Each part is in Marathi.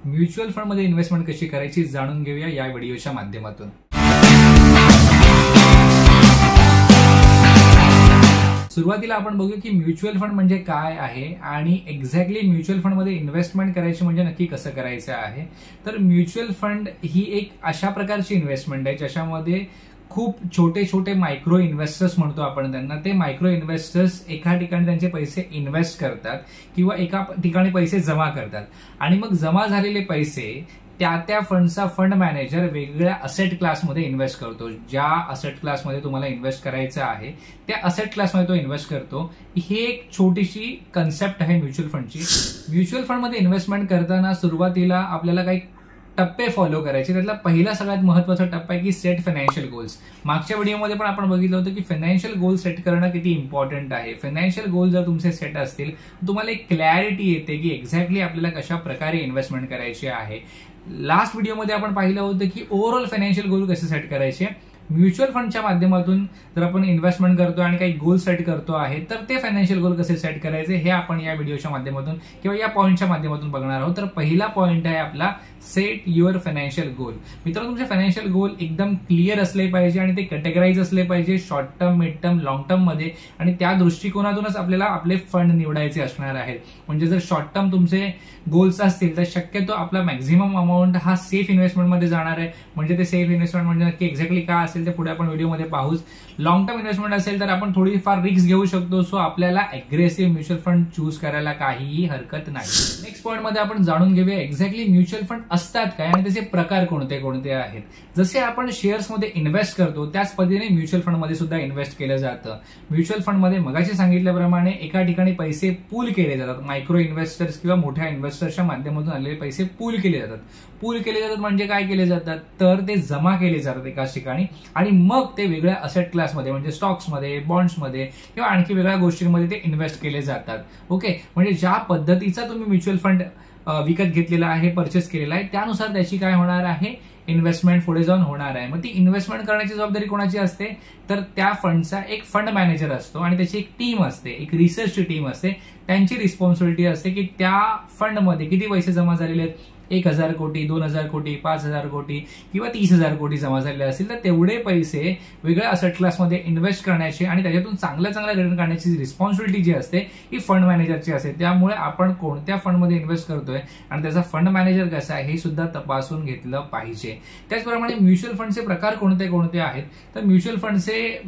म्युच्युअल फंड मध्ये इन्व्हेस्टमेंट कशी करायची जाणून घेऊया या व्हिडिओच्या माध्यमातून। सुरुवातीला आपण बघूया की म्युच्युअल फंड म्हणजे काय आहे आणि एक्झॅक्टली म्युच्युअल फंड मध्ये इन्व्हेस्टमेंट करायची म्हणजे नक्की कसं करायचं आहे। तर म्युच्युअल फंड ही एक अशा प्रकारची इन्व्हेस्टमेंट आहे ज्याच्यामध्ये खूप छोटे छोटे मायक्रो इन्व्हेस्टर्स म्हणतो आपण त्यांना, ते मायक्रो इन्व्हेस्टर्स एका ठिकाणी त्यांचे पैसे इन्व्हेस्ट करतात किंवा एका ठिकाणी पैसे जमा करतात आणि मग जमा झालेले पैसे त्या फंडचा फंड मॅनेजर वेगवेगळ्या असेट क्लासमध्ये इन्व्हेस्ट करतो। ज्या असेट क्लासमध्ये तुम्हाला इन्व्हेस्ट करायचं आहे त्या असेट क्लासमध्ये तो इन्व्हेस्ट करतो। ही एक छोटीशी कन्सेप्ट आहे म्युच्युअल फंडची। म्युच्युअल फंडमध्ये इन्व्हेस्टमेंट करताना सुरुवातीला आपल्याला काही टप्पे फॉलो करायचे। त्यातला पहिला सगळ्यात महत्वाचा टप्पा आहे की सेट फायनान्शियल गोल्स। मागच्या व्हिडिओमध्ये पण आपण बघितलं होतं की फायनान्शियल गोल सेट करणं किती इम्पॉर्टंट आहे। फायनान्शियल गोल जर तुमचे सेट असतील तुम्हाला एक क्लॅरिटी येते की एक्झॅक्टली आपल्याला कशा प्रकारे इन्व्हेस्टमेंट करायची आहे। लास्ट व्हिडिओमध्ये आपण पाहिलं होतं की ओव्हरऑल फायनान्शियल गोल कसे सेट करायचे। म्युच्युअल फंडच्या माध्यमातून जर आपण इन्व्हेस्टमेंट करतो आणि काही गोल सेट करतो आहे तर ते फायनान्शियल गोल कसे सेट करायचे हे आपण या व्हिडिओच्या माध्यमातून किंवा या पॉईंटच्या माध्यमातून बघणार आहोत। तर पहिला पॉईंट आहे आपला सेट युअर फायनान्शियल गोल। मित्रांनो, तुमचे फायनान्शियल गोल एकदम क्लिअर असले पाहिजे आणि ते कॅटेगराईज असले पाहिजे short term, mid term, long term मध्ये, आणि त्या दृष्टिकोनातूनच आपल्याला आपले फंड निवडायचे असणार आहेत। म्हणजे जर शॉर्ट टर्म तुमचे गोल्स असतील तर शक्यतो आपला मॅक्झिमम अमाऊंट हा सेफ इन्व्हेस्टमेंट मध्ये जाणार आहे। म्हणजे ते सेफ इन्व्हेस्टमेंट म्हणजे नक्की एक्झॅक्टली काय असेल ते पुढे आपण व्हिडिओमध्ये पाहूच। लॉंग टर्म इन्व्हेस्टमेंट असेल तर आपण थोडीफार रिस्क घेऊ शकतो, सो आपल्याला अग्रेसिव्ह म्युच्युअल फंड चूज करायला काहीही हरकत नाही। नेक्स्ट पॉईंट मध्ये आपण जाणून घेऊया एक्झॅक्टली म्युच्युअल फंड असतात काय आणि त्याचे प्रकार कोणते कोणते आहेत। जसे आपण शेअर्स मध्ये इन्व्हेस्ट करतो त्याच पद्धतीने म्युच्युअल फंड मध्ये सुद्धा इन्व्हेस्ट केलं जातं। म्युच्युअल फंड मध्ये मगाशी सांगितल्याप्रमाणे एका ठिकाणी पैसे पूल केले जातात। मायक्रो इन्व्हेस्टर्स किंवा मोठ्या इन्व्हेस्टर्सच्या माध्यमातून आलेले पैसे पूल केले जातात। पूल केले जातात म्हणजे काय केले जातात तर ते जमा केले जातात एकाच ठिकाणी आणि मग ते वेगळ्या असेट क्लासमध्ये म्हणजे स्टॉक्समध्ये, बॉन्ड्समध्ये किंवा आणखी वेगळ्या गोष्टींमध्ये ते इन्व्हेस्ट केले जातात। ओके, म्हणजे ज्या पद्धतीचा तुम्ही म्युच्युअल फंड विकत घेतलेला आहे, परचेस केलेला आहे, त्यानुसार त्याची काय होणार आहे इन्व्हेस्टमेंट पुढे जाऊन होणार आहे। मग ती इन्व्हेस्टमेंट करण्याची जबाबदारी कोणाची असते तर त्या फंडचा एक फंड मॅनेजर असतो आणि त्याची एक टीम असते, एक रिसर्चची टीम असते। त्यांची रिस्पॉन्सिबिलिटी असते की त्या फंडमध्ये किती पैसे जमा झालेले आहेत, 1,000 कोटी, 2,000 कोटी, 5,000 कोटी किंवा 30,000 कोटी जमा झालेले असतील तर तेवढे पैसे वेगळ्या असेट क्लासमध्ये इन्व्हेस्ट करण्याची आणि त्याच्यातून चांगल्या रिटर्न काढण्याची रिस्पॉन्सिबिलिटी जी असते ही फंड मॅनेजरची असते। त्यामुळे आपण कोणत्या फंडमध्ये इन्व्हेस्ट करतोय आणि त्याचा फंड मॅनेजर कसा आहे हे सुद्धा तपासून घेतलं पाहिजे। त्याचप्रमाणे म्युच्युअल फंडचे प्रकार कोणते कोणते आहेत तर म्युच्युअल फंडचे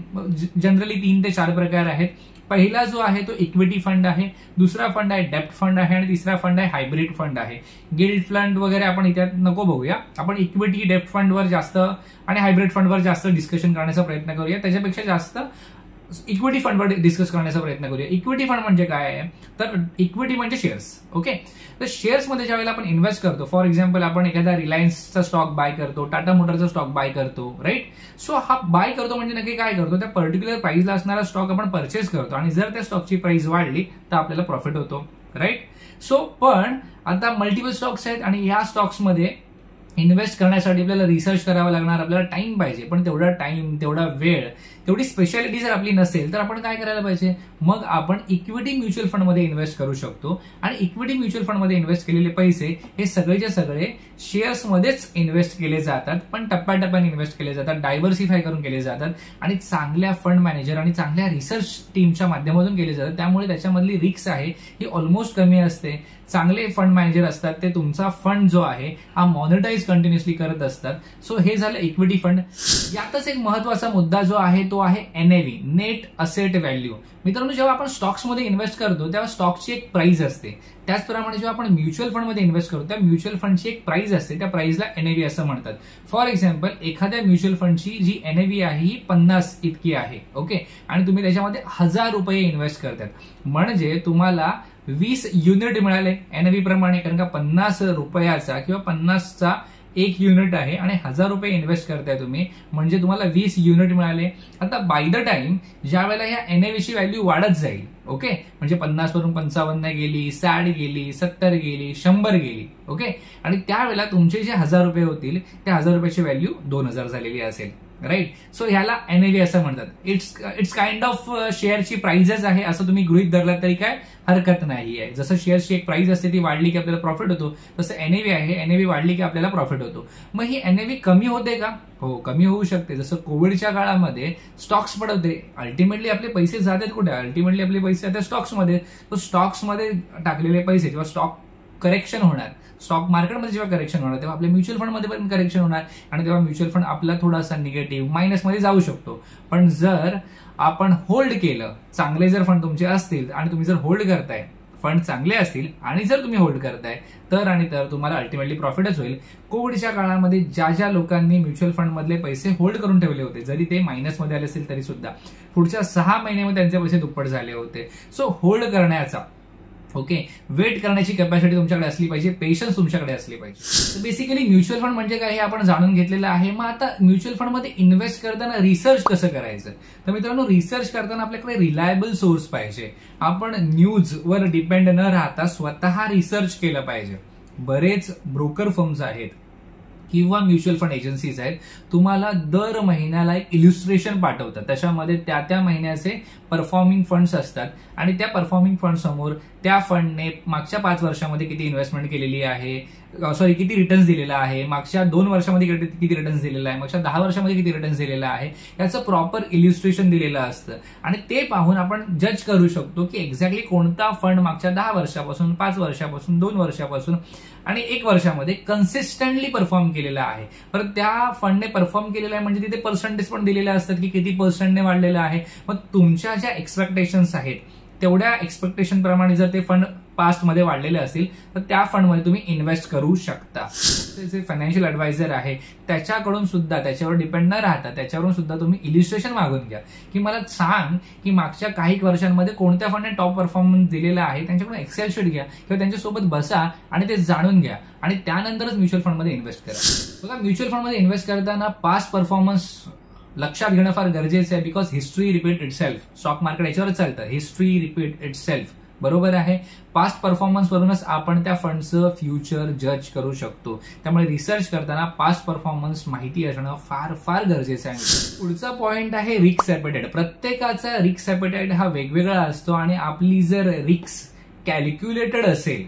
जनरली 3 ते 4 प्रकार आहेत। पहिला जो आहे तो इक्विटी फंड आहे, दुसरा फंड आहे डेप्ट फंड आहे आणि तिसरा फंड आहे हायब्रिड फंड आहे। गिल्ड फंड वगैरे आपण इथे नको बघूया, आपण इक्विटी, डेप्ट फंडवर जास्त आणि हायब्रिड फंडवर जास्त डिस्कशन करण्याचा प्रयत्न करूया। त्याच्यापेक्षा जास्त इक्विटी फंडवर डिस्कस करण्याचा प्रयत्न करूया। इक्विटी फंड म्हणजे काय आहे तर इक्विटी म्हणजे शेअर्स। ओके, तर शेअर्समध्ये ज्यावेळेला आपण इन्व्हेस्ट करतो, फॉर एक्झाम्पल आपण एखादा रिलायन्सचा स्टॉक बाय करतो, टाटा मोटरचा स्टॉक बाय करतो, राईट। सो हा बाय करतो म्हणजे नक्की काय करतो, त्या पर्टिक्युलर प्राइसला असणारा स्टॉक आपण परचेस करतो आणि जर त्या स्टॉकची प्राइस वाढली तर आपल्याला प्रॉफिट होतो, राईट। सो पण आता मल्टिपल स्टॉक्स आहेत आणि या स्टॉक्समध्ये इन्व्हेस्ट करण्यासाठी आपल्याला रिसर्च करावा लागणार, आपल्याला टाइम पाहिजे, पण तेवढा टाइम, तेवढा वेळ, तेवढी स्पेशालिटी जर आपली नसेल तर आपण काय करायला पाहिजे, मग आपण इक्विटी म्युच्युअल फंडमध्ये इन्व्हेस्ट करू शकतो आणि इक्विटी म्युच्युअल फंडमध्ये इन्व्हेस्ट केलेले पैसे हे सगळेचे सगळे शेअर्समध्येच इन्व्हेस्ट केले जातात, पण टप्प्याटप्प्याने इन्व्हेस्ट केले जातात, डायव्हर्सिफाय करून केले जातात आणि चांगल्या फंड मॅनेजर आणि चांगल्या रिसर्च टीमच्या माध्यमातून केले जातात। त्यामुळे त्याच्यामधली रिस्क आहे ही ऑलमोस्ट कमी असते। चांगले फंड मॅनेजर असतात, ते तुमचा फंड जो आहे हा मॉनिटाईज कंटिन्युअसली करत असतात। सो हे झालं इक्विटी फंड। यातच एक महत्वाचा मुद्दा जो आहे तो आहे एनएव्ही, नेट असेट व्हॅल्यू। मित्रांनो, जेव्हा आपण स्टॉक्समध्ये इन्व्हेस्ट करतो तेव्हा स्टॉकची एक प्राइस असते, त्याचप्रमाणे जेव्हा आपण म्युच्युअल फंडमध्ये इन्व्हेस्ट करतो त्या म्युच्युअल फंडची एक प्राइस असते, त्या प्राइसला एनएव्ही असं म्हणतात। फॉर एक्झाम्पल एखाद्या म्युच्युअल फंडची जी एनएव्ही आहे ही 50 इतकी आहे, ओके, आणि तुम्ही त्याच्यामध्ये 1,000 रुपये इन्व्हेस्ट करतात म्हणजे तुम्हाला 20 युनिट मिळाले एनएव्ही प्रमाणे, कारण का 50 रुपयाचा किंवा 50चा 1 युनिट आहे आणि 1,000 रुपये इन्व्हेस्ट करताय तुम्ही म्हणजे तुम्हाला 20 युनिट मिळाले। आता बाय द टाइम ज्या वेळेला या एनएव्हीची व्हॅल्यू वाढत जाईल, ओके, म्हणजे 50 वरून 55 गेली, 60 गेली, 70 गेली, 100 गेली, ओके, आणि त्यावेळेला तुमचे जे 1,000 रुपये होतील त्या 1,000 रुपयाची व्हॅल्यू 2,000 झालेली असेल। राईट. सो ह्याला NAV असं म्हणतात. इट्स काइंड ऑफ शेअरची प्राइजेस आहे असं तुम्ही गृहीत धरलात तरी काय हरकत नाही आहे. जसं शेअरची एक प्राइस असते ती वाढली की आपल्याला प्रॉफिट होतो, तसं NAV आहे, NAV वाढली की आपल्याला प्रॉफिट होतो. मग ही NAV कमी होते का? हो, कमी होऊ शकते. जसं कोविडच्या काळामध्ये स्टॉक्स पडवते, अल्टिमेटली आपले पैसे जातात कुठे? अल्टिमेटली आपले पैसे जातात स्टॉक्समध्ये. तो स्टॉक्समध्ये टाकलेले पैसे जेव्हा स्टॉक करेक्शन होणार, स्टॉक मार्केटमध्ये जेव्हा करेक्शन होणार तेव्हा आपल्या म्युच्युअल फंडमध्ये पण करेक्शन होणार आणि तेव्हा म्युच्युअल फंड आपला थोडासा निगेटिव्ह मायनसमध्ये जाऊ शकतो. पण जर आपण होल्ड केलं, चांगले जर फंड तुमचे असतील आणि तुम्ही जर होल्ड करताय, फंड चांगले असतील आणि जर तुम्ही होल्ड करताय तर तुम्हाला अल्टिमेटली प्रॉफिटच होईल. कोविडच्या काळामध्ये ज्या लोकांनी म्युच्युअल फंड मधले पैसे होल्ड करून ठेवले होते, जरी ते मायनसमध्ये आले असेल तरी सुद्धा पुढच्या 6 महिन्यामध्ये त्यांचे पैसे दुप्पट झाले होते. सो होल्ड करण्याचा वेट करण्याची कॅपॅसिटी तुमच्याकडे असली पाहिजे, पेशन्स तुमच्याकडे असली पाहिजे. तर बेसिकली म्युच्युअल फंड म्हणजे काय हे आपण जाणून घेतलेलं आहे. मग आता म्युच्युअल फंडमध्ये इन्व्हेस्ट करताना रिसर्च कसं करायचं? तर मित्रांनो, रिसर्च करताना आपल्याकडे रिलायबल सोर्स पाहिजे. आपण न्यूजवर डिपेंड न राहता स्वतः रिसर्च केलं पाहिजे. बरेच ब्रोकर फर्म्स आहेत किंवा म्युच्युअल फंड एजन्सीज आहेत, तुम्हाला दर महिन्याला एक इल्युस्ट्रेशन पाठवतात. त्याच्यामध्ये त्या महिन्याचे परफॉर्मिंग फंड्स असतात आणि त्या परफॉर्मिंग फंड समोर त्या फंडने मागच्या 5 वर्षामध्ये किती इन्व्हेस्टमेंट केलेली आहे, किती रिटर्न्स दिलेला आहे, मागच्या 2 वर्षामध्ये किती रिटर्न्स दिलेला आहे, मागच्या 10 वर्षामध्ये किती रिटर्न्स दिलेला आहे, याचं प्रॉपर इल्युस्ट्रेशन दिलेलं असतं. आणि ते पाहून आपण जज करू शकतो की एक्झॅक्टली कोणता फंड मागच्या 10 वर्षापासून, 5 वर्षापासून, 2 वर्षापासून आणि 1 वर्षामध्ये कन्सिस्टंटली परफॉर्म केलेला आहे. परत त्या फंडने परफॉर्म केलेला आहे म्हणजे तिथे पर्सेंटेज पण दिलेले असतात की किती पर्सेंटने वाढलेलं आहे. मग तुमच्या ज्या एक्सपेक्टेशन्स आहेत तेवढ्या एक्सपेक्टेशन प्रमाणे जर ते फंड पास्टमध्ये वाढलेले असतील तर त्या फंडमध्ये तुम्ही इन्व्हेस्ट करू शकता. जे फायनान्शियल ऍडवायझर आहे त्याच्याकडून सुद्धा, त्याच्यावर डिपेंड न राहता त्याच्यावरून सुद्धा तुम्ही इल्युस्ट्रेशन मागून घ्या की मला सांग की मागच्या काही वर्षांमध्ये कोणत्या फंडने टॉप परफॉर्मन्स दिलेला आहे. त्यांच्याकडून एक्सेल शीट घ्या किंवा त्यांच्यासोबत बसा आणि ते जाणून घ्या आणि त्यानंतरच म्युच्युअल फंडमध्ये इन्व्हेस्ट करा. बघा, म्युच्युअल फंडमध्ये इन्व्हेस्ट करताना पास्ट परफॉर्मन्स लक्षात घेणं फार गरजेचं आहे. Because history repeat itself. Stock market याच्यावरच चालतं, हिस्ट्री रिपीट इटसेल्फ. बरोबर आहे. पास्ट परफॉर्मन्स वरूनच आपण त्या फंडचं फ्युचर जज करू शकतो. त्यामुळे रिसर्च करताना पास्ट परफॉर्मन्स माहिती असणं फार फार गरजेचं आहे. पुढचा पॉइंट आहे रिस्क ऍपेटाइट. प्रत्येकाचा रिस्क ऍपेटाइट हा वेगवेगळा असतो आणि आपली जर रिस्क कॅल्क्युलेटेड असेल,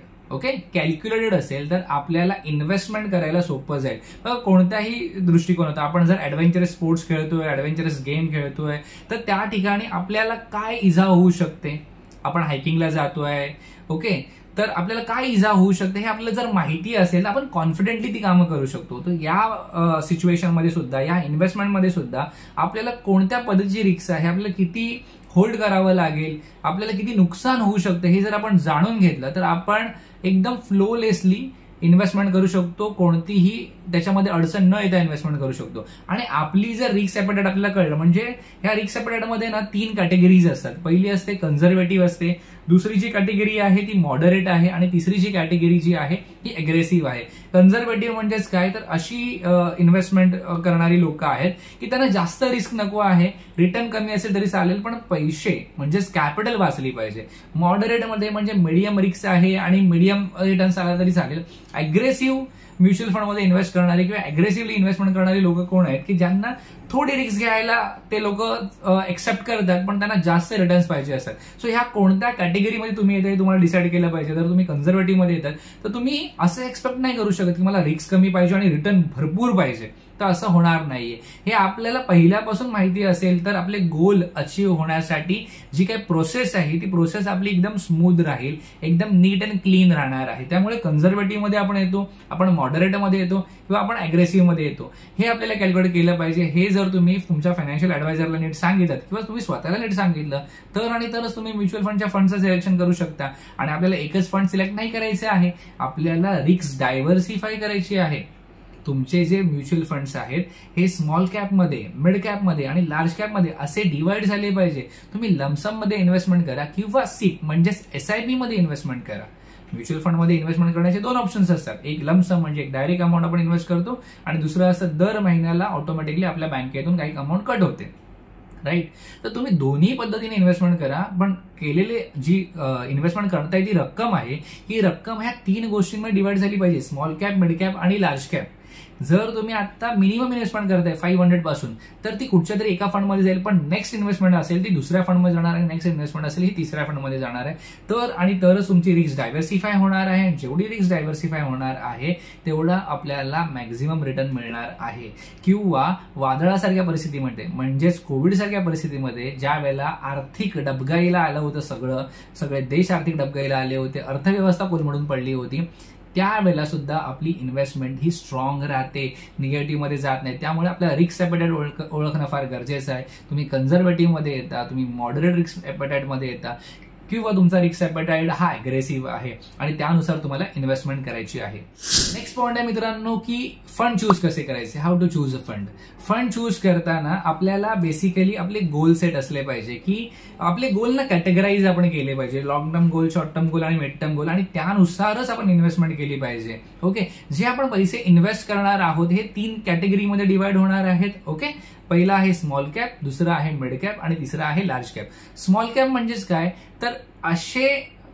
कॅल्क्युलेटेड असेल तर आपल्याला इन्व्हेस्टमेंट करायला सोपं जाईल. कोणत्याही दृष्टिकोनात आपण जर ऍडव्हेंचरस स्पोर्ट्स खेळतोय, ऍडव्हेंचरस गेम खेळतोय तर त्या ठिकाणी आपल्याला काय इजा होऊ शकते. आपण हायकिंगला जातोय, तर आपल्याला काय इजा होऊ शकते हे आपल्याला जर माहिती असेल तर आपण कॉन्फिडेंटली ती कामं करू शकतो. तर या सिच्युएशनमध्ये सुद्धा, या इन्व्हेस्टमेंटमध्ये सुद्धा आपल्याला कोणत्या पद्धतीची रिस्क आहे, आपल्याला किती होल्ड करावं लागेल, आपल्याला किती नुकसान होऊ शकतं हे जर आपण जाणून घेतलं तर आपण एकदम फ्लोलेसली इन्व्हेस्टमेंट करू शकतो. कोणतीही त्याच्यामध्ये अडचण न येता इन्व्हेस्टमेंट करू शकतो. आणि आपली जर रिस्क ऍपेटाइट आपल्याला कळलं म्हणजे ह्या रिस्क ऍपेटाइटमध्ये ना 3 कॅटेगरीज असतात. पहिली असते कन्झर्वेटिव्ह असते, दुसरी जी कॅटेगरी आहे ती मॉडरेट आहे आणि तिसरी जी कॅटेगरी जी आहे ती अग्रेसिव्ह आहे. कन्झर्वेटिव्ह म्हणजेच काय तर अशी इन्व्हेस्टमेंट करणारी लोक आहेत की त्यांना जास्त रिस्क नको आहे, रिटर्न कमी असेल तरी चालेल पण पैसे म्हणजेच कॅपिटल वाचली पाहिजे. मॉडरेटमध्ये म्हणजे मीडियम रिस्क आहे आणि मीडियम रिटर्न्स आला तरी चालेल. अग्रेसिव्ह म्युच्युअल फंडमध्ये इन्व्हेस्ट करणारे किंवा अग्रेसिव्हली इन्व्हेस्टमेंट करणारे लोक कोण आहेत की ज्यांना थोडी रिस्क घ्यायला ते लोक एक्सेप्ट करतात पण त्यांना जास्त रिटर्न्स पाहिजे असतात. सो ह्या कोणत्या कॅटेगरीमध्ये तुम्ही येते तुम्हाला डिसाईड केलं पाहिजे. जर तुम्ही कन्झर्वेटिव्ह मध्ये येतात तर तुम्ही असं एक्सपेक्ट नाही करू शकत की मला रिस्क कमी पाहिजे आणि रिटर्न भरपूर पाहिजे, तर असं होणार नाहीये. हे आपल्याला पहिल्यापासून माहिती असेल तर आपले गोल अचीव्ह होण्यासाठी जी काही प्रोसेस आहे ती प्रोसेस आपली एकदम स्मूथ राहील, एकदम नीट अँड क्लीन राहणार आहे. त्यामुळे कन्झर्वेटिव्ह मध्ये आपण येतो, आपण मॉडरेट मध्ये येतो किंवा आपण अग्रेसिव्ह मध्ये येतो, हे आपल्याला कॅल्क्युलेट केलं पाहिजे. हे जर तुम्ही तुमच्या फायनान्शियल ऍडवायझरला नीट सांगितलं किंवा तुम्ही स्वतःला नीट सांगितलं तरच तुम्ही म्युच्युअल फंडच्या फंडचं सिलेक्शन करू शकता. आणि आपल्याला एकच फंड सिलेक्ट नाही करायचे आहे, आपल्याला रिस्क डायव्हर्सिफाय करायची आहे. तुमचे जे म्युच्युअल फंड्स आहेत हे स्मॉल कॅपमध्ये, मिड कॅपमध्ये आणि लार्ज कॅपमध्ये असे डिवाइड झाले पाहिजे. तुम्ही लमसम मध्ये इन्व्हेस्टमेंट करा किंवा सिप म्हणजेच SIP मध्ये इन्व्हेस्टमेंट करा. म्युच्युअल फंडमध्ये इन्व्हेस्टमेंट करण्याचे 2 ऑप्शन्स असतात. एक लमसम म्हणजे एक डायरेक्ट अमाऊंट आपण इन्व्हेस्ट करतो आणि दुसरं असं दर महिन्याला ऑटोमॅटिकली आपल्या बँकेतून काही अमाऊंट कट होते, राईट. तर तुम्ही दोन्ही पद्धतीने इन्व्हेस्टमेंट करा, पण केलेले जी इन्व्हेस्टमेंट करताय ती रक्कम आहे, ही रक्कम ह्या 3 गोष्टींमध्ये डिवाइड झाली पाहिजे, स्मॉल कॅप, मिड कॅप आणि लार्ज कॅप. जर तुम्ही आता मिनिमम इन्व्हेस्टमेंट करताय 500 पासून, तर ती कुठच्या तरी एका फंडमध्ये जाईल, पण नेक्स्ट इन्व्हेस्टमेंट असेल ती दुसऱ्या फंडमध्ये जाणार आहे, नेक्स्ट इन्व्हेस्टमेंट असेल ही तिसऱ्या फंडमध्ये जाणार आहे. तरच तुमची रिस्क डायव्हर्सिफाय होणार आहे. जेवढी रिस्क डायव्हर्सिफाय होणार आहे तेवढा आपल्याला मॅक्झिमम रिटर्न मिळणार आहे. किंवा वादळासारख्या परिस्थितीमध्ये, म्हणजेच कोविड सारख्या परिस्थितीमध्ये, ज्या वेळेला आर्थिक डबघाईला आलं होतं, सगळे देश आर्थिक डबघाईला आले होते, अर्थव्यवस्था कोलमडून पडली होती, त्यावेळेला सुद्धा आपली इन्व्हेस्टमेंट ही स्ट्रॉंग राहते, निगेटिव्ह मध्ये जात नाही. त्यामुळे आपल्याला रिस्क ॲपेटाईट ओळखणं फार गरजेचं आहे. तुम्ही कन्झर्वेटिव्ह मध्ये येता, तुम्ही मॉडरेट रिस्क ॲपेटाईट मध्ये येता, किंवा तुमचा रिस्क ॲपेटाईट हा अग्रेसिव्ह आहे आणि त्यानुसार तुम्हाला इन्व्हेस्टमेंट करायची आहे. नेक्स्ट पॉइंट आहे मित्रांनो की फंड चूज कसे करायचे, how to choose a fund. Fund choose करताना आपल्याला बेसिकली आपले गोल सेट असले पाहिजे, की आपले गोल ना कॅटेगराईज आपण केले पाहिजे, long term goal, short term goal आणि मिड टर्म गोल, आणि त्यानुसारच आपण इन्व्हेस्टमेंट केली पाहिजे. ओके, जे आपण पैसे इन्व्हेस्ट करणार आहोत हे 3 कॅटेगरीमध्ये डिवाइड होणार आहेत. ओके, पहिला आहे स्मॉल कॅप, दुसरा आहे मिड कॅप आणि तिसरा आहे लार्ज कॅप. स्मॉल कॅप म्हणजेच काय, तर असे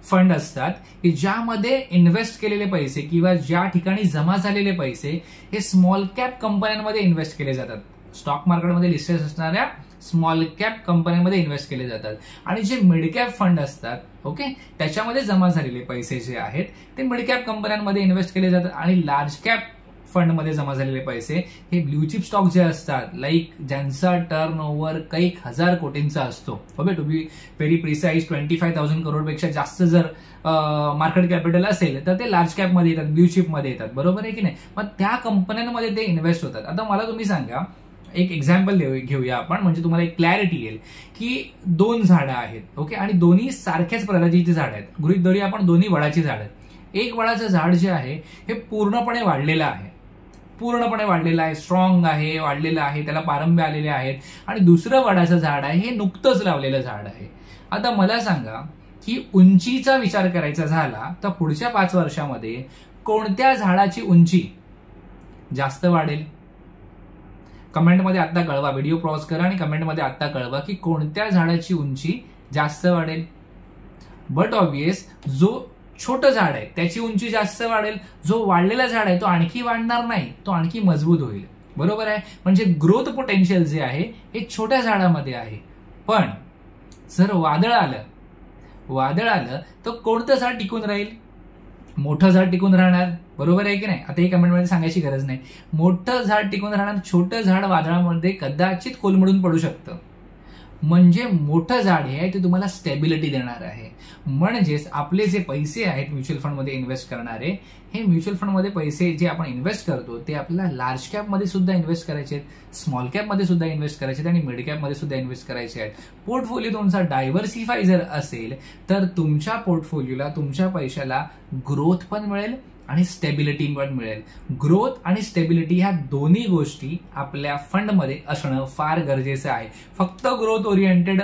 फंड असतात की ज्यामध्ये इन्व्हेस्ट केलेले पैसे किंवा ज्या ठिकाणी जमा झालेले पैसे हे स्मॉल कॅप कंपन्यांमध्ये इन्व्हेस्ट केले जातात. स्टॉक मार्केटमध्ये लिस्टेड असणाऱ्या स्मॉल कॅप कंपन्यांमध्ये इन्व्हेस्ट केले जातात. आणि जे मिड कॅप फंड असतात, ओके, त्याच्यामध्ये जमा झालेले पैसे जे आहेत ते मिड कॅप कंपन्यांमध्ये इन्व्हेस्ट केले जातात. आणि लार्ज कॅप फंडमध्ये जमा झालेले पैसे हे ब्ल्यू चिप स्टॉक जे असतात, लाईक ज्यांचा टर्न ओव्हर काही हजार कोटींचा असतो, okay, to be very precise 25,000 करोडपेक्षा जास्त जर मार्केट कॅपिटल असेल तर ते लार्ज कॅपमध्ये येतात, ब्ल्यू चिप मध्ये येतात. बरोबर आहे की नाही. मग त्या कंपन्यांमध्ये ते इन्व्हेस्ट होतात. आता मला तुम्ही सांगा, एक एक्झाम्पल घेऊया आपण, म्हणजे तुम्हाला एक क्लॅरिटी येईल की 2 झाडं आहेत, ओके, आणि दोन्ही सारख्याच प्रजातीची झाडं आहेत. गृहीत धरूया आपण दोन्ही वडाची झाडं आहेत. एक वडाचं झाड जे आहे हे पूर्णपणे वाढलेलं आहे, स्ट्रॉंग आहे, वाढलेलं आहे, त्याला पारंब्या आलेले आहेत. आणि दुसरं वडाचं झाड आहे हे नुकतंच लावलेलं झाड आहे. आता मला सांगा की उंचीचा विचार करायचा झाला तर पुढच्या 5 वर्षामध्ये कोणत्या झाडाची उंची जास्त वाढेल? कमेंटमध्ये आता कळवा, व्हिडिओ पॉज करा आणि कमेंटमध्ये आता कळवा की कोणत्या झाडाची उंची जास्त वाढेल. बट ऑब्वियस जो छोटं झाड आहे त्याची उंची जास्त वाढेल, जो वाढलेला झाड आहे तो आणखी वाढणार नाही, तो आणखी मजबूत होईल. बरोबर आहे. म्हणजे ग्रोथ पोटेन्शियल जे आहे हे छोट्या झाडामध्ये आहे. पण जर वादळ आलं तर कोणतं झाड टिकून राहील? मोठं झाड टिकून राहणार. बरोबर आहे की नाही. आता हे कमेंटमध्ये सांगायची गरज नाही. मोठं झाड टिकून राहणार, छोटं झाड वादळामध्ये कदाचित कोलमडून पडू शकतं. म्हणजे मोठं झाड आहे ते तुम्हाला स्टेबिलिटी देणार आहे. म्हणजेच आपले जे पैसे आहेत म्युच्युअल फंडमध्ये इन्व्हेस्ट करणारे, हे म्युच्युअल फंडमध्ये पैसे जे आपण इन्व्हेस्ट करतो ते आपल्याला लार्ज कॅपमध्ये सुद्धा इन्व्हेस्ट करायचे आहेत, स्मॉल कॅपमध्ये सुद्धा इन्व्हेस्ट करायचे आहेत आणि मिड कॅपमध्ये सुद्धा इन्व्हेस्ट करायचे आहेत. पोर्टफोलिओ तुमचा डायव्हर्सिफाय जर असेल तर तुमच्या पोर्टफोलिओला, तुमच्या पैशाला ग्रोथ पण मिळेल आणि स्टेबिलिटी पण मिळेल. ग्रोथ आणि स्टेबिलिटी ह्या दोन्ही गोष्टी आपल्या फंडमध्ये असणं फार गरजेचं आहे. फक्त ग्रोथ ओरिएंटेड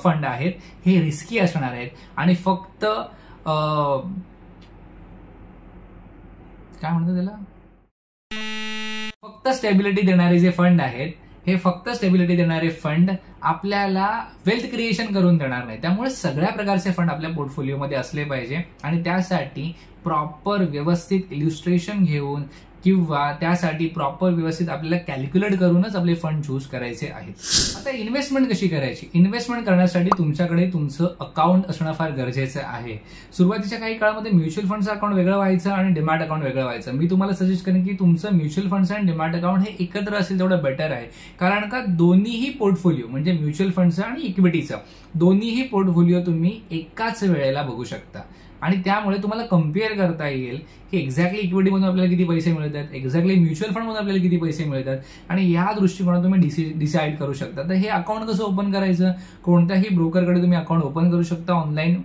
फंड आहेत हे रिस्की असणार आहेत आणि फक्त काय म्हणतात त्याला, फक्त स्टेबिलिटी देणारे जे फंड आहेत हे फक्त स्टेबिलिटी देणारे फंड आपल्याला वेल्थ क्रिएशन करून देणार नाही. त्यामुळे सगळ्या प्रकारचे फंड आपल्या पोर्टफोलिओमध्ये असले पाहिजे आणि त्यासाठी प्रॉपर व्यवस्थित इल्युस्ट्रेशन घेऊन किंवा त्यासाठी प्रॉपर व्यवस्थित आपल्याला कॅल्क्युलेट करूनच आपले फंड चूज करायचे आहेत. आता इन्व्हेस्टमेंट कशी करायची? इन्व्हेस्टमेंट करण्यासाठी तुमच्याकडे तुमचं अकाउंट असणं फार गरजेचं आहे. सुरुवातीच्या काही काळामध्ये म्युच्युअल फंडचं अकाउंट वेगळं व्हायचं आणि डिमॅट अकाउंट वेगळं व्हायचं. मी तुम्हाला सजेस्ट करेन की तुमचं म्युच्युअल फंडचं आणि डिमॅट अकाउंट हे एकत्र असेल तेवढं बेटर आहे. कारण का दोन्हीही पोर्टफोलिओ म्हणजे म्युच्युअल फंडचं आणि इक्विटीचं दोन्हीही पोर्टफोलिओ तुम्ही एकाच वेळेला बघू शकता आणि त्यामुळे तुम्हाला कम्पेअर करता येईल की एक्झॅक्टली इक्विटीमधून आपल्याला किती पैसे मिळतात, एक्झॅक्टली म्युच्युअल फंडमधून आपल्याला किती पैसे मिळतात आणि या दृष्टिकोनातून तुम्ही डिसाईड करू शकता. तर हे अकाउंट कसं ओपन करायचं? कोणत्याही ब्रोकरकडे तुम्ही अकाउंट ओपन करू शकता. ऑनलाईन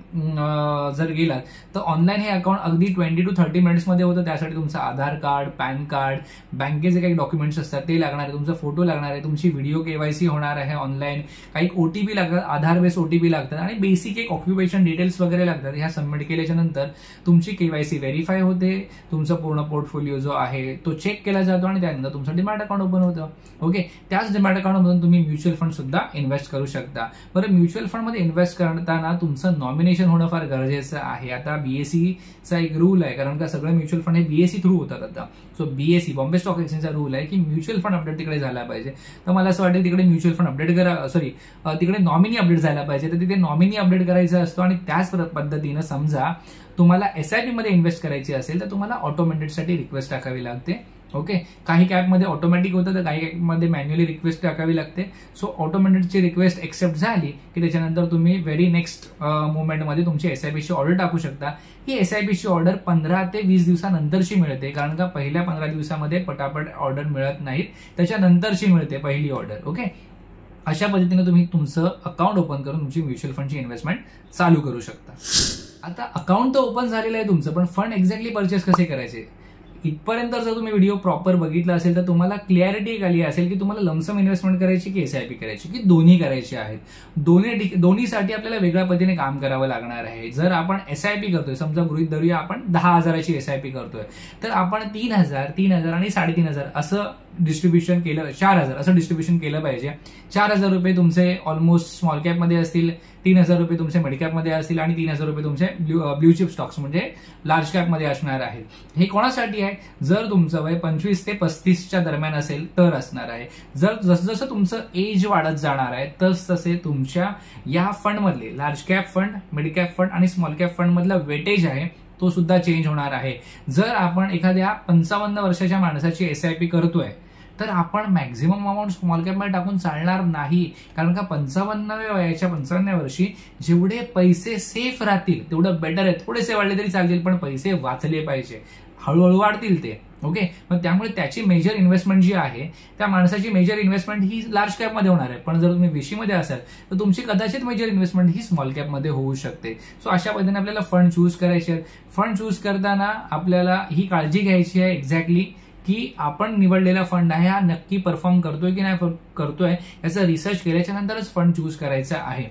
जर गेलात तर ऑनलाईन हे अकाउंट अगदी 20 to 30 मिनिट्समध्ये होतं. त्यासाठी तुमचं आधार कार्ड, पॅन कार्ड, बँकेचे काही डॉक्युमेंट्स असतात ते लागणार आहे, तुमचा फोटो लागणार आहे, तुमची व्हिडिओ KYC होणार आहे ऑनलाईन, काही OTP लागतात, आधार बेस्ड OTP लागतात आणि बेसिक एक ऑक्युपेशन डिटेल्स वगैरे लागतात. ह्या सबमिट केले केल्याच्या नंतर तुमची KYC व्हेरीफाय होते, तुमचा पूर्ण पोर्टफोलिओ जो आहे तो चेक केला जातो आणि त्यानंतर तुमचं डीमॅट अकाउंट ओपन होतं. ओके, त्याच डीमॅट अकाउंटमधून तुम्ही म्युच्युअल फंड सुद्धा इन्व्हेस्ट करू शकता. बरं, म्युच्युअल फंडमध्ये इन्व्हेस्ट करताना तुमचं नॉमिनेशन होणं फार गरजेचं आहे. आता BSEचा एक रूल आहे, कारण का सगळे म्युच्युअल फंड हे BSE थ्रू होतात आता. सो BSE बॉम्बे स्टॉक एक्सचेंजचा रूल आहे की म्युच्युअल फंड अपडेट तिकडे झाला पाहिजे. तर मला असं वाटतं तिकडे म्युच्युअल फंड अपडेट तिकडे नॉमिनी अपडेट झाला पाहिजे. तर तिथे नॉमिनी अपडेट करायचा असतो आणि त्याच पद्धतीनं समजा तुम्हाला SIP मध्ये इन्व्हेस्ट करायची असेल तर तुम्हाला ऑटोमेटेडसाठी रिक्वेस्ट टाकावी लागते. ओके, काही कॅपमध्ये ऑटोमॅटिक होतं तर काही कॅपमध्ये मॅन्युअली रिक्वेस्ट टाकावी लागते. सो ऑटोमॅटिकची रिक्वेस्ट एक्सेप्ट झाली की त्याच्यानंतर तुम्ही व्हेरी नेक्स्ट मोमेंटमध्ये तुमची SIPची ऑर्डर टाकू शकता. ही SIPची ऑर्डर 15 ते 20 दिवसानंतरची मिळते, कारण का पहिल्या 15 दिवसामध्ये पटापट ऑर्डर मिळत नाहीत, त्याच्यानंतरची मिळते पहिली ऑर्डर. ओके, अशा पद्धतीने तुम्ही तुमचं अकाउंट ओपन करून तुमची म्युच्युअल फंडची इन्व्हेस्टमेंट चालू करू शकता. आता अकाउंट तर ओपन झालेलं आहे तुमचं, पण फंड एक्झॅक्टली परचेस कसे करायचे इथपर्यंत जर तुम्ही व्हिडिओ प्रॉपर बघितला असेल तर तुम्हाला क्लॅरिटी एक आली असेल की तुम्हाला लमसम इन्व्हेस्टमेंट करायची की SIP करायची की दोन्ही करायची आहेत. दोन्हीसाठी आपल्याला वेगळ्या पद्धतीने काम करावं लागणार आहे. जर आपण SIP करतोय, समजा गृहीत धरूया आपण 10,000ची SIP करतोय, तर आपण 3,000, 3,000 आणि 3,500 असं डिस्ट्रीब्युशन केलं, 4,000 असं डिस्ट्रीब्युशन केलं पाहिजे. 4,000 रुपये तुमचे ऑलमोस्ट स्मॉल कॅपमध्ये असतील, 3,000 रुपये तुमचे मिड कॅपमध्ये असतील आणि 3,000 रुपये तुमचे ब्ल्यू चिप स्टॉक्स म्हणजे लार्ज कॅपमध्ये असणार आहेत. हे कोणासाठी आहे? जर तुमचं वय 25 ते 35च्या दरम्यान असेल तर असणार आहे. जर जसं तुमचं एज वाढत जाणार आहे तसे तुमच्या या फंडमधले large cap fund, mid cap fund आणि स्मॉल कॅप फंड मधला वेटेज आहे तो सुद्धा चेंज होणार आहे. जर आपण एखाद्या 55 वर्षाच्या माणसाची SIP करतोय तर आपण मॅक्झिमम अमाऊंट स्मॉल कॅपमध्ये टाकून चालणार नाही, कारण का 55व्या वयाच्या 55व्या वर्षी जेवढे पैसे सेफ राहतील तेवढं बेटर आहे. थोडेसे वाढले तरी चालतील पण पैसे वाचले पाहिजे, हळूहळू वाढतील ते. ओके, मग त्यामुळे त्याची मेजर इन्व्हेस्टमेंट जी आहे त्या माणसाची मेजर इन्व्हेस्टमेंट ही लार्ज कॅपमध्ये होणार आहे, पण जर तुम्ही VC मध्ये असाल तर तुमची कदाचित मेजर इन्व्हेस्टमेंट ही स्मॉल कॅपमध्ये होऊ शकते. सो अशा पद्धतीने आपल्याला फंड चूज करायचे आहेत. फंड चूज करताना आपल्याला ही काळजी घ्यायची आहे एक्झॅक्टली की आपण निवडलेला फंड आहे हा नक्की परफॉर्म करतोय की नाही करतोय याचा रिसर्च केल्याच्या नंतरच फंड चूज करायचा आहे.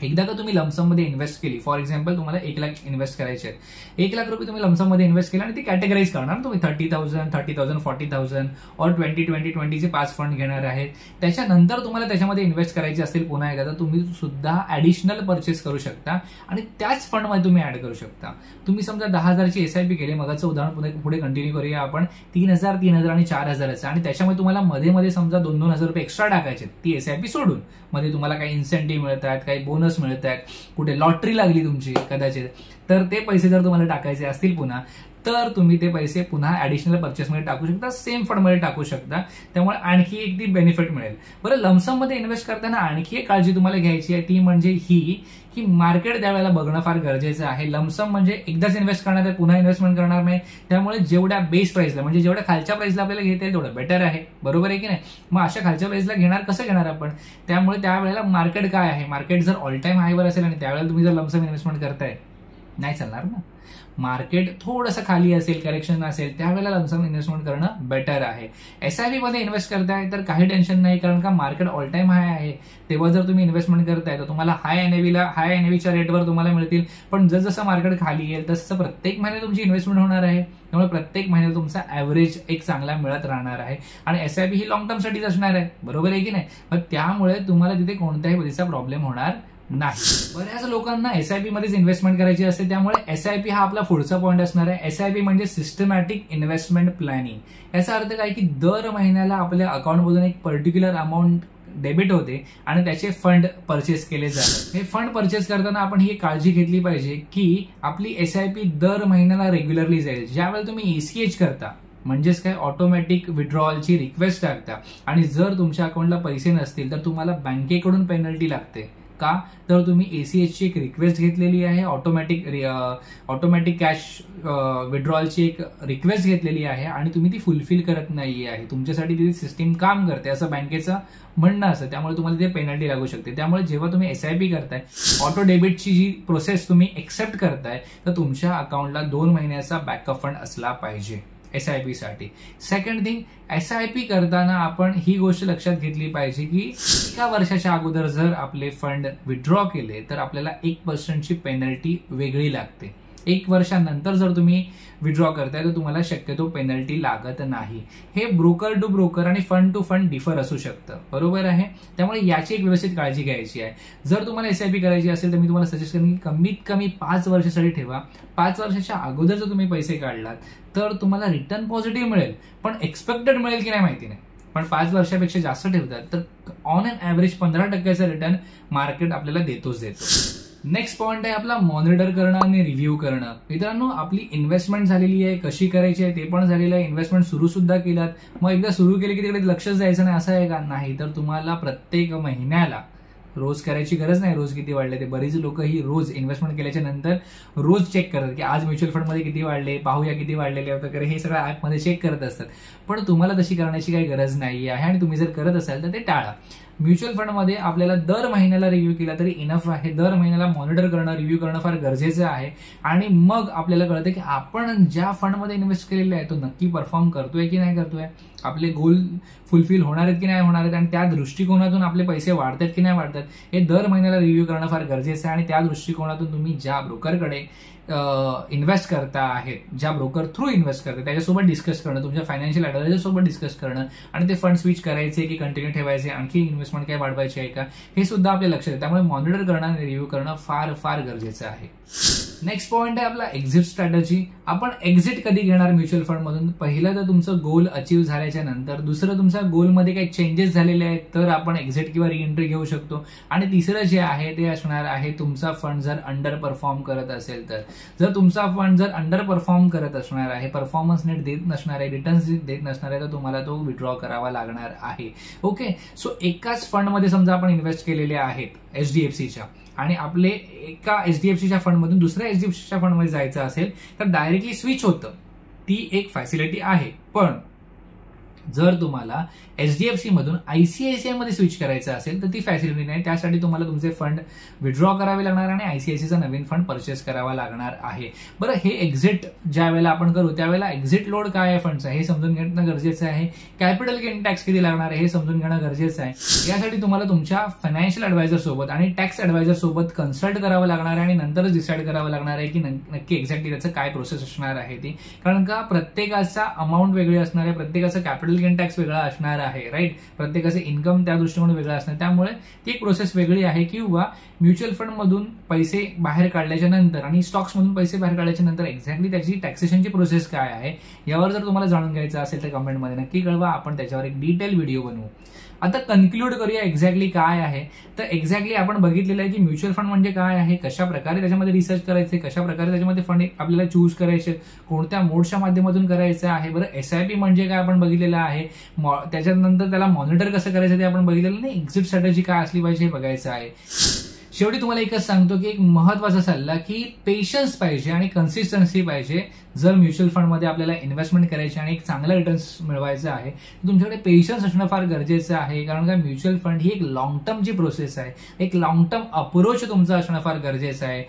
एकदा का तुम्ही लमसम मध्ये इन्व्हेस्ट केली, फॉर एक्झाम्पल तुम्हाला 1 लाख इन्व्हेस्ट करायचे आहेत, 1 लाख रुपये तुम्ही लमसम मध्ये इन्व्हेस्ट केला आणि ती कॅटेगराईज करणार. तुम्ही 30,000, 30,000, 40,000 और 20-20-20चे 5 फंड घेणार आहेत. त्याच्यानंतर तुम्हाला त्याच्यामध्ये इन्व्हेस्ट करायचे असतील पुन्हा एकदा तर तुम्ही सुद्धा ऍडिशनल परचेस करू शकता आणि त्याच फंडमध्ये तुम्ही ऍड करू शकता. तुम्ही समजा 10,000ची SIP केली, मगाचं उदाहरण पुढे कंटिन्यू करूया आपण, 3,000, 3,000 आणि 4,000चं, आणि त्याच्यामध्ये तुम्हाला मध्ये समजा 2,000 रुपये एक्स्ट्रा टाकायचे ती SIP सोडून. मध्ये तुम्हाला काही इन्सेंटिव्ह मिळत आहेत, काही बोनस मिळत आहेत, कुठे लॉटरी लागली तुमची कदाचित, तर ते पैसे जर तुम्हाला टाकायचे असतील पुन्हा तर तुम्ही ते पैसे पुन्हा ऍडिशनल परचेसमध्ये टाकू शकता, सेम फंडमध्ये टाकू शकता. त्यामुळे आणखी एक ती बेनिफिट मिळेल. बरं, लमसम मध्ये इन्व्हेस्ट करताना आणखी एक काळजी तुम्हाला घ्यायची आहे, ती म्हणजे ही की मार्केट त्यावेळेला बघणं फार गरजेचं आहे. लमसम म्हणजे एकदाच इन्व्हेस्ट करणार आहे, पुन्हा इन्व्हेस्टमेंट करणार नाही. त्यामुळे जेवढ्या बेस प्राइसला म्हणजे जेवढ्या खालच्या प्राइसला आपल्याला घेता येईल तेवढं बेटर आहे, बरोबर आहे की नाही. मग अशा खालच्या प्राइसला घेणार कसं घेणार आपण, त्यामुळे त्यावेळेला मार्केट काय आहे, मार्केट जर ऑल टाइम हायवर असेल आणि त्यावेळेला तुम्ही जर लमसम इन्व्हेस्टमेंट करताय नाही चालणार ना. मार्केट थोडंसं खाली असेल, करेक्शन असेल, त्यावेळेला लमसम इन्व्हेस्टमेंट करणं बेटर आहे. SIP मध्ये इन्व्हेस्ट करताय तर काही टेन्शन नाही, कारण का मार्केट ऑल टाइम हाय आहे. तेव्हा जर तुम्ही इन्व्हेस्टमेंट करताय तर तुम्हाला हाय एनएव्हीच्या रेटवर तुम्हाला मिळतील. पण जसं मार्केट खाली येईल तसं प्रत्येक महिन्यात तुमची इन्व्हेस्टमेंट होणार आहे. त्यामुळे प्रत्येक महिन्याला तुमचा ऍव्हरेज एक चांगला मिळत राहणार आहे आणि SIP ही लॉंग टर्म साठीच असणार आहे, बरोबर आहे की नाही. मग त्यामुळे तुम्हाला तिथे कोणत्याही पद्धतीचा प्रॉब्लेम होणार नाही. बऱ्याच लोकांना SIP मध्येच इन्व्हेस्टमेंट करायची असते, त्यामुळे SIP हा आपला पुढचा पॉईंट असणार आहे. SIP म्हणजे सिस्टमॅटिक इन्व्हेस्टमेंट प्लॅनिंग. याचा अर्थ काय की दर महिन्याला आपल्या अकाउंटमधून एक पर्टिक्युलर अमाऊंट डेबिट होते आणि त्याचे फंड परचेस केले जातात. हे फंड परचेस करताना आपण ही काळजी घेतली पाहिजे की आपली SIP दर महिन्याला रेग्युलरली जाईल. ज्यावेळेला तुम्ही ACH करता म्हणजेच काय ऑटोमॅटिक विड्रॉवलची रिक्वेस्ट टाकता आणि जर तुमच्या अकाउंटला पैसे नसतील तर तुम्हाला बँकेकडून पेनल्टी लागते. का तर तुम्ही ACHची एक रिक्वेस्ट घेतलेली आहे, ऑटोमॅटिक कॅश विड्रॉवलची एक रिक्वेस्ट घेतलेली आहे आणि तुम्ही ती फुलफिल करत नाही आहे. तुमच्यासाठी ती सिस्टीम काम करते असं बँकेचं म्हणणं असतं, त्यामुळे तुम्हाला ते पेनल्टी लागू शकते. त्यामुळे जेव्हा तुम्ही SIP करताय, ऑटो डेबिटची जी प्रोसेस तुम्ही एक्सेप्ट करताय तर तुमच्या अकाउंटला 2 महिन्याचा बॅकअप फंड असला पाहिजे SIP साठी. सेकंड थिंग, SIP करताना आपण ही गोष्ट लक्षात घेतली पाहिजे की 1 वर्षाच्या अगोदर जर आपले फंड विथड्रॉ केले तर आपल्याला 1% पेनल्टी वेगळी लागते. 1 वर्षानंतर जर तुम्ही विड्रॉ करताय तर तुम्हाला शक्यतो पेनल्टी लागत नाही. हे ब्रोकर टू ब्रोकर आणि फंड टू फंड डिफर असू शकतं, बरोबर आहे. त्यामुळे याची एक व्यवस्थित काळजी घ्यायची आहे. जर तुम्हाला SIP करायची असेल तर मी तुम्हाला सजेस्ट करेन की कमीत कमी 5 वर्षासाठी ठेवा. 5 वर्षाच्या अगोदर जर तुम्ही पैसे काढलात तर तुम्हाला रिटर्न पॉझिटिव्ह मिळेल, पण एक्सपेक्टेड मिळेल की नाही माहिती नाही. पण 5 वर्षापेक्षा जास्त ठेवतात तर on an average 15% return market आपल्याला देतोच देतो. नेक्स्ट पॉईंट आहे आपला मॉनिटर करणं आणि रिव्ह्यू करणं. मित्रांनो, आपली इन्व्हेस्टमेंट झालेली आहे, कशी करायची आहे ते पण झालेलं आहे, इन्व्हेस्टमेंट सुरू सुद्धा केलात, मग एकदा सुरू केली की तिकडे लक्षच द्यायचं नाही असं आहे का? नाही. तर तुम्हाला प्रत्येक महिन्याला, रोज करायची गरज नाही रोज किती वाढले ते, बरीच लोक ही रोज इन्व्हेस्टमेंट केल्याच्या नंतर रोज चेक करतात की आज म्युच्युअल फंडमध्ये किती वाढले, पाहूया किती वाढलेले वगैरे, हे सगळं ॲपमध्ये चेक करत असतात. पण तुम्हाला तशी करण्याची काही गरज नाही आहे आणि तुम्ही जर करत असाल तर ते टाळा. म्युच्युअल फंडमध्ये आपल्याला दर महिन्याला रिव्ह्यू केला तरी इनफ आहे. दर महिन्याला मॉनिटर करणं, रिव्ह्यू करणं फार गरजेचं आहे आणि मग आपल्याला कळतं की आपण ज्या फंडमध्ये इन्व्हेस्ट केलेला आहे तो नक्की परफॉर्म करतोय की नाही करतोय, आपले गोल फुलफिल होणार आहेत की नाही होणार आहेत आणि त्या दृष्टिकोनातून आपले पैसे वाढतात की नाही वाढतात हे दर महिन्याला रिव्ह्यू करणं फार गरजेचं आहे. आणि त्या दृष्टिकोनातून तुम्ही ज्या ब्रोकरकडे इन्व्हेस्ट करता आहेत, ज्या ब्रोकर थ्रू इन्व्हेस्ट करता त्याच्यासोबत डिस्कस करणं, तुमच्या फायनान्शियल ॲडवायझर सोबत डिस्कस करणं आणि ते फंड स्विच करायचे की कंटिन्यू ठेवायचे, आणखी इन्व्हेस्टमेंट काय वाढवायची आहे का, हे सुद्धा आपल्या लक्षात आहे. त्यामुळे मॉनिटर करणं आणि रिव्ह्यू करणं फार फार गरजेचं आहे. नेक्स्ट पॉईंट आहे आपला एक्झिट स्ट्रॅटेजी. आपण एक्झिट कधी घेणार म्युच्युअल फंडमधून? पहिलं तर तुमचं गोल अचीव्ह झाल्याच्या नंतर, दुसरं तुमच्या गोलमध्ये काही चेंजेस झालेले आहेत तर आपण एक्झिट किंवा रिएंट्री घेऊ शकतो, आणि तिसरं जे आहे ते असणार आहे तुमचा फंड जर अंडर परफॉर्म करत असेल तर. जर तुमचा फंड जर अंडर परफॉर्म करत असणार आहे, परफॉर्मन्स नेट देत नसणार आहे, रिटर्न्स देत नसणार आहे, तर तुम्हाला तो विड्रॉ करावा लागणार आहे. ओके, सो एकाच फंडमध्ये समजा आपण इन्व्हेस्ट केलेले आहेत HDFCच्या आणि आपले एका HDFCच्या फंडमधून दुसऱ्या HDFCच्या फंडमध्ये जायचं असेल तर डायरेक्टली स्विच होतं, ती एक फॅसिलिटी आहे. पण जर तुम्हाला HDFC मधून ICICI मध्ये स्विच करायचं असेल तर ती फॅसिलिटी नाही. त्यासाठी तुम्हाला तुमचे फंड विड्रॉ करावे लागणार आणि ICICIचा नवीन फंड परचेस करावा लागणार आहे. बरं, हे एक्झिट ज्या वेळेला आपण करू त्यावेळेला एक्झिट लोड काय आहे फंडचा हे समजून घेणं गरजेचं आहे. कॅपिटल गेन टॅक्स किती लागणार आहे हे समजून घेणं गरजेचं आहे. यासाठी तुम्हाला तुमच्या फायनान्शियल ॲडवायझर सोबत आणि टॅक्स ॲडवायझर सोबत कन्सल्ट करावं लागणार आहे आणि नंतरच डिसाईड करावं लागणार आहे की नक्की एक्झॅक्टली त्याचं काय प्रोसेस असणार आहे ती. कारण का प्रत्येकाचा अमाऊंट वेगळी असणार आहे, प्रत्येकाचं कॅपिटल गेन टॅक्स वेगळा असणार आहे, राईट. प्रत्येकाचे इन्कम त्या दृष्टीने वेगळा असणार, त्यामुळे ती एक प्रोसेस वेगळी आहे. किंवा म्युच्युअल फंड मधून पैसे बाहेर काढल्याच्या नंतर आणि स्टॉक्स मधून पैसे बाहेर काढल्याच्या नंतर एक्झॅक्टली त्याची टॅक्सेशनची प्रोसेस काय आहे यावर जर तुम्हाला जाणून घ्यायचं असेल तर कमेंटमध्ये नक्की कळवा, आपण त्याच्यावर एक डिटेल व्हिडिओ बनवू. आता कन्क्लूड करूया एक्झॅक्टली काय आहे. तर एक्झॅक्टली आपण बघितलेलं आहे की म्युच्युअल फंड म्हणजे काय आहे, कशा प्रकारे त्याच्यामध्ये रिसर्च करायचे, कशा प्रकारे त्याच्यामध्ये फंड आपल्याला चूज करायचे, कोणत्या मोडच्या माध्यमातून करायचं आहे. बरं, SIP म्हणजे काय आपण बघितलेलं आहे, त्याच्यानंतर त्याला मॉनिटर कसं करायचं ते आपण बघितलेलं नाही. एक्झिट स्ट्रॅटेजी काय असली पाहिजे हे बघायचं आहे. शेवटी तुम्हाला एकच सांगतो की एक महत्वाचा सल्ला की पेशन्स पाहिजे आणि कन्सिस्टन्सी पाहिजे. जर म्युच्युअल फंडमध्ये आपल्याला इन्व्हेस्टमेंट करायची आणि एक चांगला रिटर्न्स मिळवायचा आहे तर तुमच्याकडे पेशन्स असणं फार गरजेचं आहे. कारण का म्युच्युअल फंड ही एक लॉंग टर्मची प्रोसेस आहे, एक लॉंग टर्म अप्रोच तुमचं असणं फार गरजेचं आहे.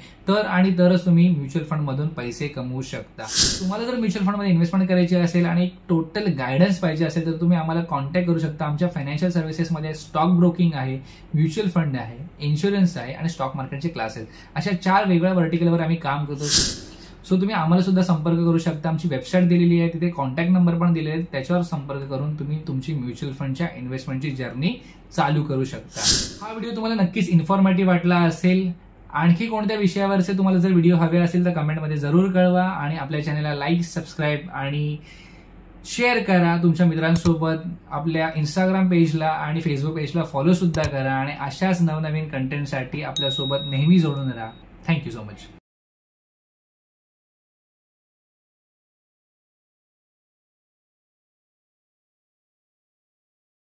तरच तुम्ही म्युच्युअल फंडमधून पैसे कमवू शकता. तुम्हाला जर म्युच्युअल फंडमध्ये इन्व्हेस्टमेंट करायची असेल आणि एक टोटल गायडन्स पाहिजे असेल तर तुम्ही आम्हाला कॉन्टॅक्ट करू शकता. आमच्या फायनान्शियल सर्व्हिसेसमध्ये स्टॉक ब्रोकिंग आहे, म्युच्युअल फंड आहे, इन्शुरन्स आहे आणि स्टॉक मार्केटचे क्लासेस, अशा 4 वेगळ्या व्हर्टिकलवर आम्ही काम करतो. सो तुम्ही आम्हाला सुद्धा संपर्क करू शकता. आमची वेबसाईट दिलेली आहे, तिथे कॉन्टॅक्ट नंबर पण दिलेले आहेत, त्याच्यावर संपर्क करून तुम्ही तुमची म्युच्युअल फंडच्या इन्व्हेस्टमेंटची जर्नी चालू करू शकता. हा व्हिडिओ तुम्हाला नक्कीच इन्फॉर्मेटिव्ह वाटला असेल. आणखी कोणत्या विषयावरचे तुम्हाला जर व्हिडिओ हवे असेल तर कमेंटमध्ये जरूर कळवा आणि आपल्या चॅनलला लाईक, सबस्क्राईब आणि शेअर करा तुमच्या मित्रांसोबत. आपल्या इंस्टाग्राम पेजला आणि फेसबुक पेजला फॉलो सुद्धा करा आणि अशाच नवनवीन कंटेंटसाठी आपल्यासोबत नेहमी जोडून राहा. Thank you so much.